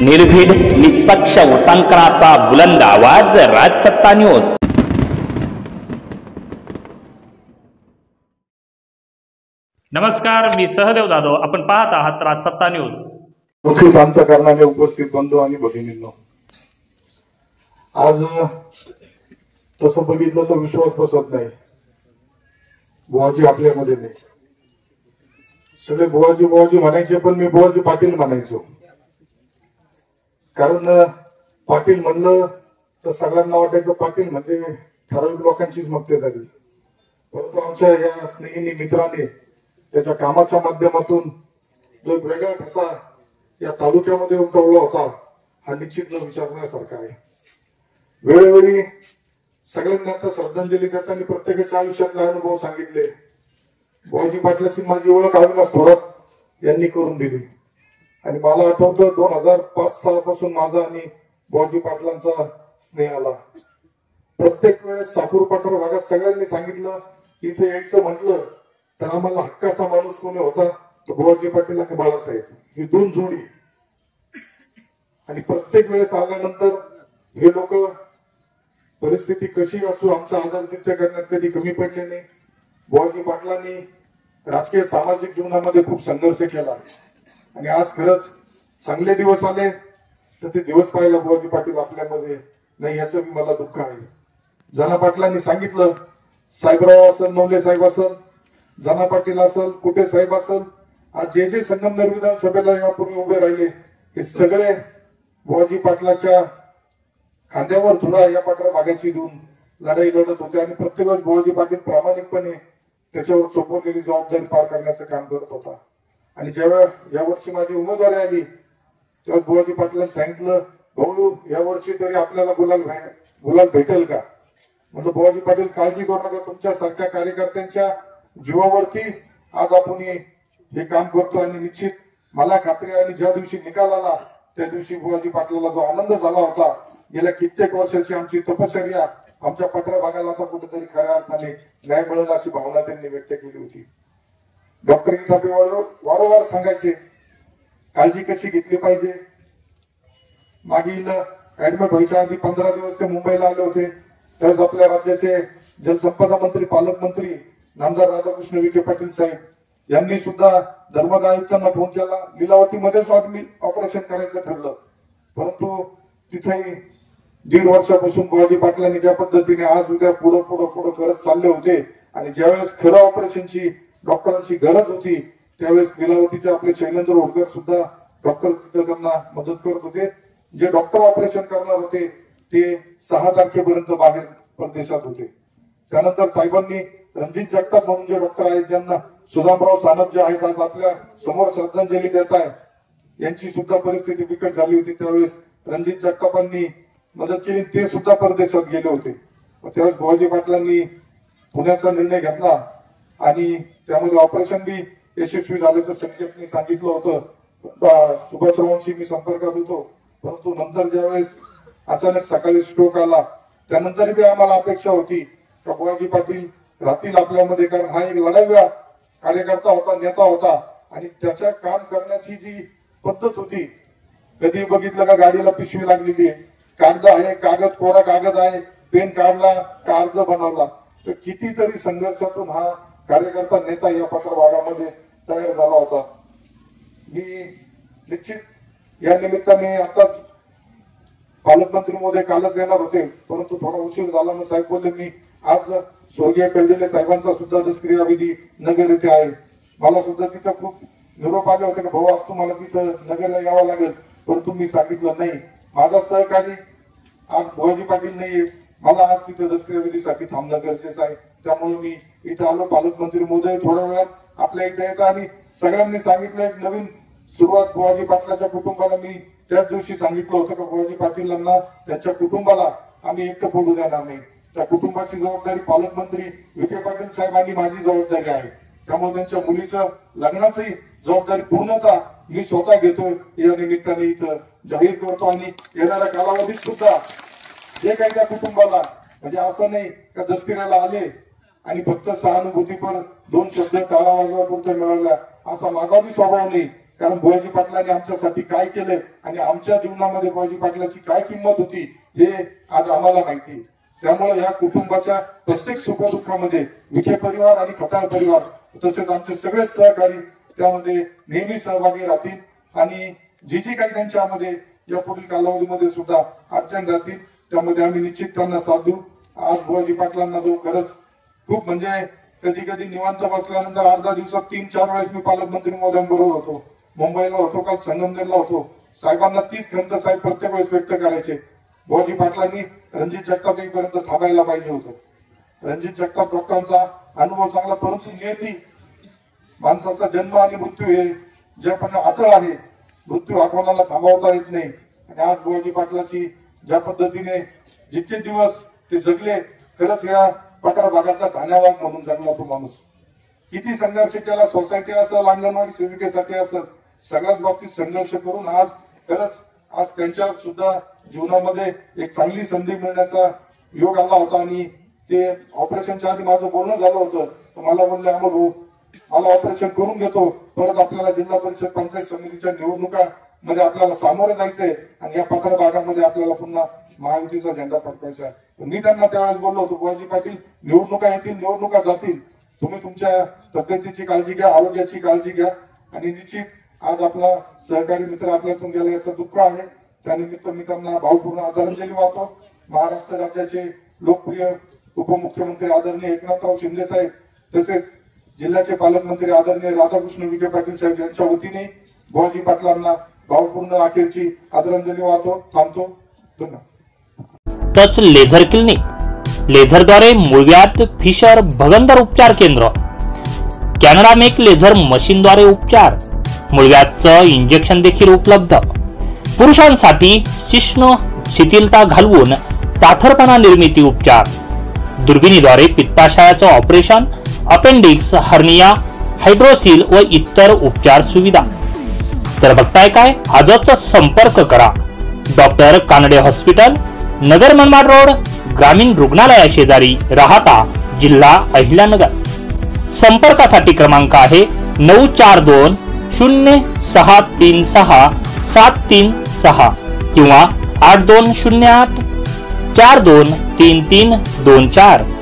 निर्भीड निष्पक्ष उटंकनाचा बुलंद आवाज, राजसत्ता न्यूज। नमस्कार, मी सहदेव जाधव, आपण पाहत आहात राजसत्ता न्यूज। मुख्य अंतकरणाने उपस्थित बंधू आणि भगिनींनो, आज तसं बघितलं तर विश्वास बसत नाही, बुवाजी आपल्यामध्ये नाही। सगळे बुवाजी बुवाजी म्हणायचे, पण मी बुवाजी पाटील म्हणायचो, कारण पाटील म्हणलं तर सगळ्यांना वाटायचं पाटील म्हणजे ठराविक लोकांचीच मक्तेदारी। परंतु आमच्या या स्नेही मित्राने त्याच्या कामाच्या माध्यमातून जो वेगळा कसा या तालुक्यामध्ये उमटवला होता, हा निश्चित न विचारण्यासारखा आहे। वेळोवेळी सगळ्यांना आता श्रद्धांजली देताना प्रत्येकाच्या आयुष्यातले अनुभव सांगितले। बुवाजी पाटलाची माझी ओळख अविनाश थोरात यांनी करून दिली, आणि मला आठवतं 2005-06 पासून माझा आणि बुवाजी पाटलांचा स्नेह आला। प्रत्येक वेळेस साकूर पाटोर भागात सगळ्यांनी सांगितलं इथे यायचं म्हटलं तर आम्हाला हक्काचा माणूस कोणी होता तर बुवाजी पाटील आणि बाळासाहेब, ही दोन जोडी। आणि प्रत्येक वेळेस आल्यानंतर हे लोक परिस्थिती कशी असू आमचा आदरातिथ्य करण्यात कधी कमी पडले नाही। बुवाजी पाटलांनी राजकीय सामाजिक जीवनामध्ये खूप संघर्ष केला, आणि आज खरंच चांगले दिवस आले तर ते दिवस पाहायला बुवाजी पाटील आपल्यामध्ये नाही, याचं मला दुःख आहे। जना पाटलांनी सांगितलं, साहेबराव असेल, नवले साहेब असेल, जना पाटील असेल, कुटे साहेब असेल, आज जे जे संगमनेर विधानसभेला यापूर्वी उभे राहिले हे सगळे बुवाजी पाटलाच्या खांद्यावर धुळा या पाठरा भागाची देऊन लढाई लढत होते, आणि प्रत्येक वेळेस बुवाजी पाटील प्रामाणिकपणे त्याच्यावर सोपवलेली जबाबदारी पार करण्याचं काम करत होता। आणि जेव्हा यावर्षी माझी उमेदवारी आली तेव्हा बुवाजी पाटलांनी सांगितलं, भाऊ यावर्षी तरी आपल्याला गुलाल भेटेल का? म्हणजे बुवाजी पाटील काळजी करू नका, तुमच्या सारख्या कार्यकर्त्यांच्या जीवावरती आज आपण हे काम करतो, आणि निश्चित मला खात्री आहे, आणि ज्या दिवशी निकाल आला त्या दिवशी बुवाजी पाटलाला जो आनंद झाला होता, गेल्या कित्येक वर्षाची आमची तपश्चर्या आमच्या पठरा भागाला आता कुठेतरी खऱ्या अर्थाने न्याय मिळेल अशी भावना त्यांनी व्यक्त केली होती। डॉक्टर गीतापे वारंवार सांगायचे काळजी कशी घेतली पाहिजे। मागील ऍडमिट व्हायच्या आधी 15 दिवस ते मुंबईला आले होते, त्यावेळेस आपल्या राज्याचे जलसंपदा मंत्री, पालकमंत्री नामदार राधाकृष्ण विखे पाटील साहेब यांनी सुद्धा धर्मादाय आयुक्तांना फोन केला। लीलावतीमध्येच ऑपरेशन करायचं ठरलं, परंतु तिथेही 1.5 वर्षापासून बुवाजी पाटलांनी ज्या पद्धतीने आज उद्या पुढं पुढं पुढं करत चालले होते, आणि ज्यावेळेस खरं ऑपरेशनची डॉक्टरांची गरज होती त्यावेळेस लीलावतीचे आपले शैलेंद्र होडकर सुद्धा डॉक्टर तिथे त्यांना मदत करत होते। जे डॉक्टर ऑपरेशन करणार होते ते 6 तारखेपर्यंत बाहेर परदेशात होते। त्यानंतर साहेबांनी रणजित जगताप म्हणून जे डॉक्टर आहेत, ज्यांना सुदामराव सानप जे आहेत आज आपल्या समोर श्रद्धांजली देत आहेत, यांची सुद्धा परिस्थिती बिकट झाली होती, त्यावेळेस रणजित जगतापांनी मदत केली, ते सुद्धा परदेशात गेले होते। त्यावेळेस बुवाजी पाटलांनी पुण्याचा निर्णय घेतला, आणि त्यामध्ये ऑपरेशन बी यशस्वी झाल्याचं संकेतनी सांगितलं होतं। सुभाषरावांशी मी संपर्कात होतो, परंतु नंतर ज्यावेळेस अचानक सकाळी स्ट्रोक आला त्यानंतर बी आम्हाला अपेक्षा होती का बुवाजी पाटील राहतील आपल्यामध्ये, कारण हा एक लढाव्या कार्यकर्ता होता, नेता होता, आणि त्याच्या काम करण्याची जी पद्धत होती, कधी बघितलं का गाडीला पिशवी लागलेली आहे, कागद आहे, कागद कोरा कागद आहे, पेन काढला का अर्ज बनवला, तर कितीतरी संघर्षातून हा कार्यकर्ता नेता या पठार भागामध्ये तयार झाला होता। मी निश्चित या निमित्ताने आताच पालकमंत्री महोदय कालच येणार होते, परंतु थोडा उशीर झाला, मग साहेब बोलले मी आज स्वर्गीय कळदिले साहेबांचा सुद्धा दशक्रिया विधी नगर येथे आहे। मला सुद्धा तिथं खूप निरोप आले होते की भाऊ आज तुम्हाला तिथं नगरला यावं लागेल, परंतु मी सांगितलं नाही, माझा सहकारी आज बुवाजी पाटील नाहीये, मला आज तिथे दशक्रिया विधीसाठी थांबणं गरजेचं आहे, त्यामुळे मी इथं आलो। पालकमंत्री महोदय थोड्या वेळात आपल्या इथे येतात, आणि सगळ्यांनी सांगितलं एक नवीन सुरुवात बुवाजी पाटलाच्या कुटुंबाला मी त्याच दिवशी सांगितलं होतं की बुवाजी पाटीलांना त्यांच्या कुटुंबाला आम्ही एकटं पडू देणार नाही, त्या कुटुंबाची जबाबदारी पालकमंत्री विखे पाटील साहेब आणि माझी जबाबदारी आहे, त्यामुळे त्यांच्या मुलीचं लग्नाची जबाबदारी पूर्णतः मी स्वतः घेतो, या निमित्ताने इथं जाहीर करतो। आणि येणाऱ्या कालावधीत सुद्धा जे काही त्या कुटुंबाला, म्हणजे असं नाही का दशक्रियाला आले आणि फक्त सहानुभूतीपर 2 शब्द टाळा वाजवापुरते मिळवल्या, असा माझा बी स्वभाव नाही। कारण बुवाजी पाटलांनी आमच्यासाठी काय केले आणि आमच्या जीवनामध्ये बुवाजी पाटलाची काय किंमत होती हे आज आम्हाला माहिती. त्यामुळे या कुटुंबाच्या प्रत्येक सुखदुःखामध्ये विखे परिवार आणि खताळ परिवार तसेच आमचे सगळे सहकारी त्यामध्ये नेहमी सहभागी राहतील आणि जी काही त्यांच्यामध्ये या पुढील कालावधीमध्ये सुद्धा अडचण राहतील त्यामध्ये आम्ही निश्चित त्यांना साथ देऊ. आज बुवाजी पाटलांना जो खरंच खूप म्हणजे कधी कधी निवांत बसल्यानंतर अर्धा दिवसात 3-4 वेळेस मी पालकमंत्री महोदयांबरोबर होतो, मुंबईला होतो, काल संगमनेरला होतो. साहेबांना 30 खंत साहेब प्रत्येक वेळेस व्यक्त करायचे. बुवाजी पाटलांनी रणजित जगताप पर्यंत थांबायला पाहिजे होतं. रणजित जगताप डॉक्टरांचा अनुभव चांगला, परंतु नियती माणसाचा जन्म आणि मृत्यू हे ज्याप्रमाणे अटळ आहे, मृत्यू हा कोणाला थांबवता येत नाही. आणि आज बुवाजी पाटलाची ज्या पद्धतीने जितके दिवस ते जगले, खरंच या पठार भागाचा धान्यवाग म्हणून जगला तो माणूस. किती संघर्ष केला, सोसायटी असेल, अंगणवाडी सेविकेसाठी असेल, सगळ्याच बाबतीत संघर्ष करून आज खरंच आज त्यांच्या सुद्धा जीवनामध्ये एक चांगली संधी मिळण्याचा योग आला होता. आणि ते ऑपरेशनच्या आधी माझं बोलणं झालं होतं, मला बोलले अमोल भाऊ मला ऑपरेशन करून घेतो, परत आपल्याला जिल्हा परिषद पंचायत समितीच्या निवडणुका मध्ये आपल्याला सामोरे जायचंय आणि या पठार भागामध्ये आपल्याला पुन्हा महायुतीचा झेंडा फडकायचा आहे. मी त्यांना त्यावेळेस बोललो होतो, बुवाजी पाटील निवडणुका येतील, निवडणुका जातील, तुम्ही तुमच्या तब्येतीची काळजी घ्या, आरोग्याची काळजी घ्या. आणि निश्चित आज आपला सहकारी मित्र आपल्यातून गेला याचं दुःख आहे, त्यानिमित्त मी त्यांना भावपूर्ण आदरांजली वाहतो. महाराष्ट्र राज्याचे लोकप्रिय उपमुख्यमंत्री आदरणीय एकनाथराव शिंदे साहेब तसेच जिल्ह्याचे पालकमंत्री आदरणीय राधाकृष्ण विखे पाटील साहेब यांच्या वतीने बुवाजी पाटलांना भावपूर्ण अखेरची आदरांजली वाहतो. थांबतो. धन्यवाद. टच लेझर क्लिनिक, लेझरद्वारे मूळव्याध, फिशर, भगंदर उपचार केंद्र, कॅनडा मेक लेझर मशीनद्वारे उपचार, मूळव्याधचं इंजेक्शन देखील उपलब्ध. पुरुषांसाठी शिश्न शिथिलता घालवून ताठरपणा निर्मिती उपचार, दुर्बिणीद्वारे पित्ताशयाचं ऑपरेशन, अपेंडिक्स, हर्निया, हायड्रोसिल व इतर उपचार सुविधा. तर बघताय काय, आजच संपर्क करा. Doctor Kanade hospital, Nagar Manmad road, ग्रामीण रुग्णालया शेजारी, राहाता, जिल्हा अहिल्यानगर. संपर्कासाठी क्रमांक आहे 940636736 किंवा 8208423324.